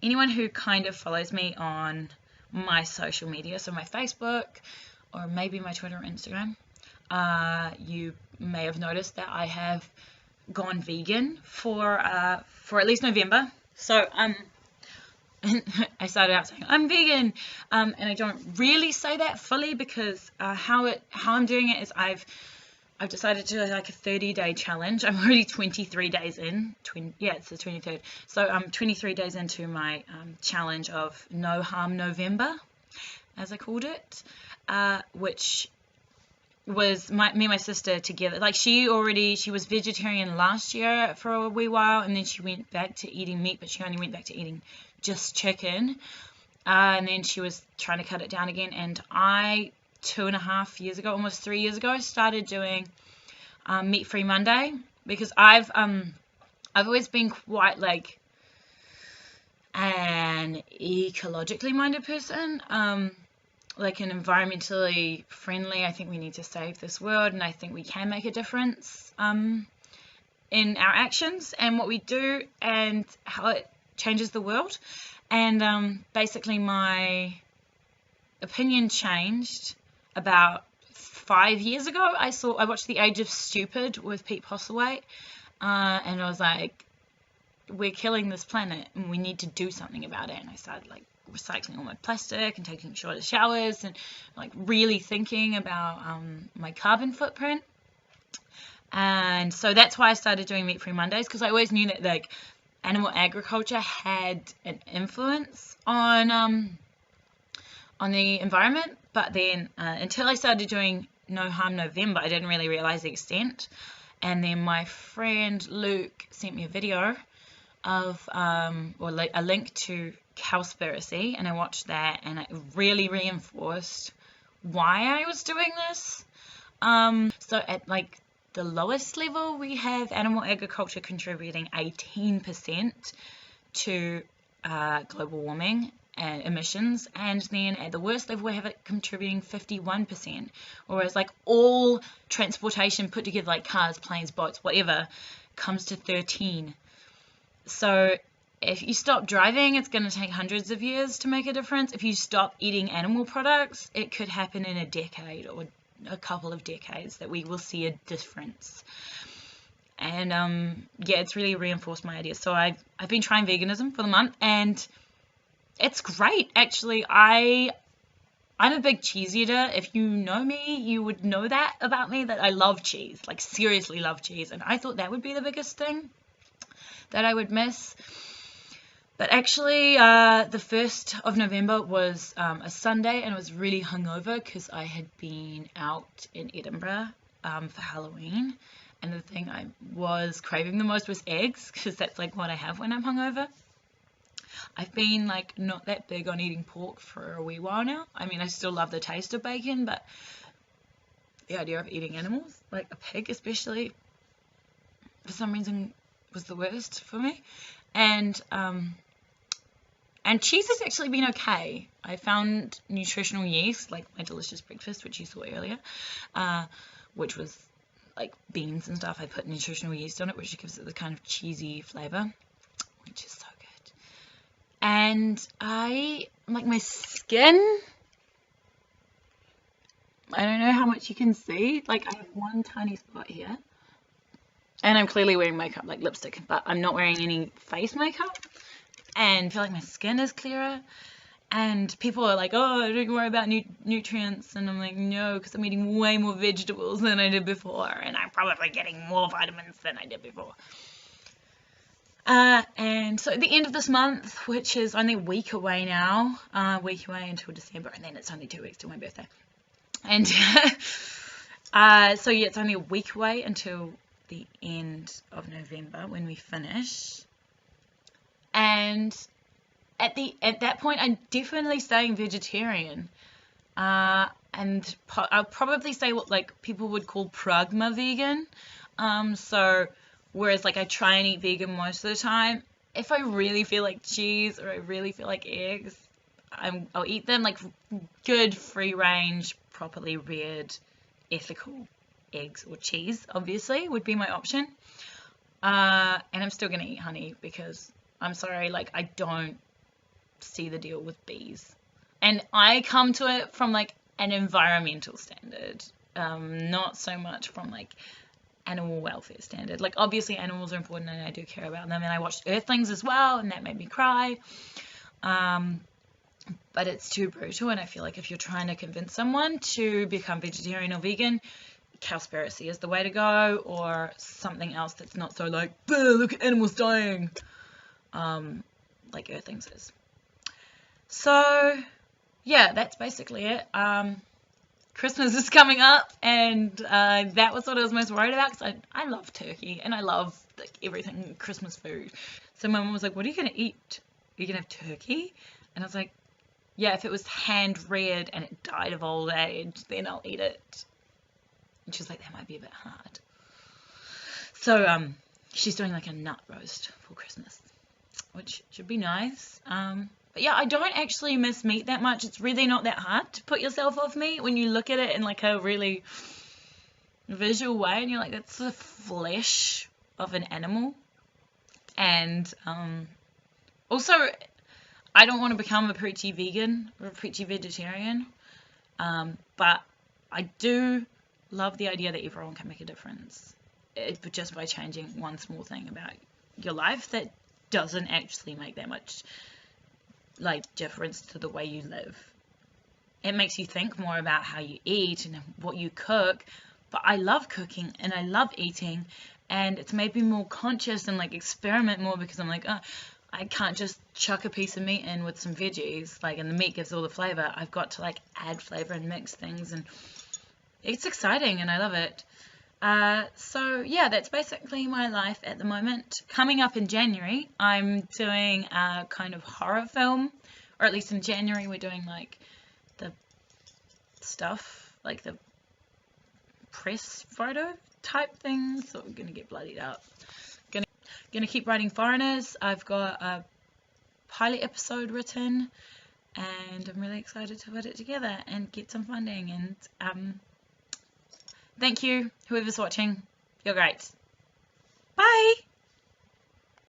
anyone who kind of follows me on my social media, so my Facebook or maybe my Twitter or Instagram, you may have noticed that I have gone vegan for at least November. So I started out saying I'm vegan, and I don't really say that fully because how I'm doing it is I've decided to do like a 30-day challenge. I'm already 23 days in. It's the 23rd. So I'm 23 days into my challenge of No Harm November, as I called it, which was me and my sister together. Like she was vegetarian last year for a wee while, and then she went back to eating meat, but she only went back to eating just chicken, and then she was trying to cut it down again. And I 2.5 years ago, almost 3 years ago, started doing meat-free Monday, because I've always been quite like an ecologically minded person, like an environmentally friendly. I think we need to save this world, and I think we can make a difference in our actions and what we do and how it changes the world. And basically my opinion changed about 5 years ago. I watched The Age of Stupid with Pete Postlethwaite, and I was like, we're killing this planet and we need to do something about it. And I started like recycling all my plastic and taking shorter showers and like really thinking about my carbon footprint. And so that's why I started doing meat-free Mondays, because I always knew that like animal agriculture had an influence on the environment. But then until I started doing No Harm November, I didn't really realize the extent. And then my friend Luke sent me a video of a link to Cowspiracy, and I watched that, and it really reinforced why I was doing this. So at like the lowest level, we have animal agriculture contributing 18% to global warming and emissions, and then at the worst level, we have it contributing 51%, whereas like all transportation put together, like cars, planes, boats, whatever, comes to 13. So if you stop driving, it's going to take hundreds of years to make a difference. If you stop eating animal products, it could happen in a decade or a couple of decades that we will see a difference. And yeah, it's really reinforced my idea. So I've been trying veganism for the month, and it's great, actually. I'm a big cheese eater. If you know me, you would know that about me, that I love cheese, like seriously love cheese. And I thought that would be the biggest thing that I would miss. But actually, the 1st of November was a Sunday, and I was really hungover because I had been out in Edinburgh for Halloween. And the thing I was craving the most was eggs, because that's like what I have when I'm hungover. I've been like not that big on eating pork for a wee while now. I mean, I still love the taste of bacon, but the idea of eating animals, like a pig especially, for some reason was the worst for me. And cheese has actually been okay. I found nutritional yeast, like my delicious breakfast, which you saw earlier, which was like beans and stuff. I put nutritional yeast on it, which gives it the kind of cheesy flavor, which is so good. And like my skin, I don't know how much you can see. Like I have one tiny spot here, and I'm clearly wearing makeup, like lipstick, but I'm not wearing any face makeup. And I feel like my skin is clearer. And people are like, oh, don't worry about nutrients. And I'm like, no, because I'm eating way more vegetables than I did before. And I'm probably getting more vitamins than I did before. And so at the end of this month, which is only a week away now, week away until December, and then it's only 2 weeks till my birthday. And so yeah, it's only a week away until the end of November when we finish. And at that point, I'm definitely staying vegetarian. And I'll probably say what like people would call pragma vegan. So whereas like I try and eat vegan most of the time, if I really feel like cheese or I really feel like eggs, I'll eat them. Like good free range, properly reared, ethical eggs or cheese, obviously, would be my option. And I'm still gonna eat honey because I'm sorry, like I don't see the deal with bees. And I come to it from like an environmental standard, not so much from like animal welfare standard. Like obviously animals are important and I do care about them, and I watched Earthlings as well and that made me cry. But it's too brutal, and I feel like if you're trying to convince someone to become vegetarian or vegan, cowspiracy is the way to go, or something else that's not so like, look at animals dying, like Earthlings is. So yeah, that's basically it. Christmas is coming up, and that was what I was most worried about, because I love turkey and I love like everything Christmas food. So my mum was like, what are you going to eat? Are you going to have turkey? And I was like, yeah, if it was hand reared and it died of old age, then I'll eat it. And she was like, that might be a bit hard. So she's doing like a nut roast for Christmas, which should be nice. But yeah, I don't actually miss meat that much. It's really not that hard to put yourself off meat when you look at it in like a really visual way, and you're like, that's the flesh of an animal. And also, I don't want to become a preachy vegan or a preachy vegetarian, but I do love the idea that everyone can make a difference just by changing one small thing about your life that doesn't actually make that much like difference to the way you live. It makes you think more about how you eat and what you cook. But I love cooking and I love eating, and it's made me more conscious and like experiment more, because I'm like, oh, I can't just chuck a piece of meat in with some veggies, like, and the meat gives all the flavor. I've got to like add flavor and mix things, and it's exciting and I love it. So yeah, that's basically my life at the moment. Coming up in January, I'm doing a kind of horror film, or at least in January we're doing like the stuff, like the press photo type things. So we're gonna get bloodied up. Gonna keep writing Foreigners. I've got a pilot episode written, and I'm really excited to put it together and get some funding. And thank you, whoever's watching. You're great. Bye!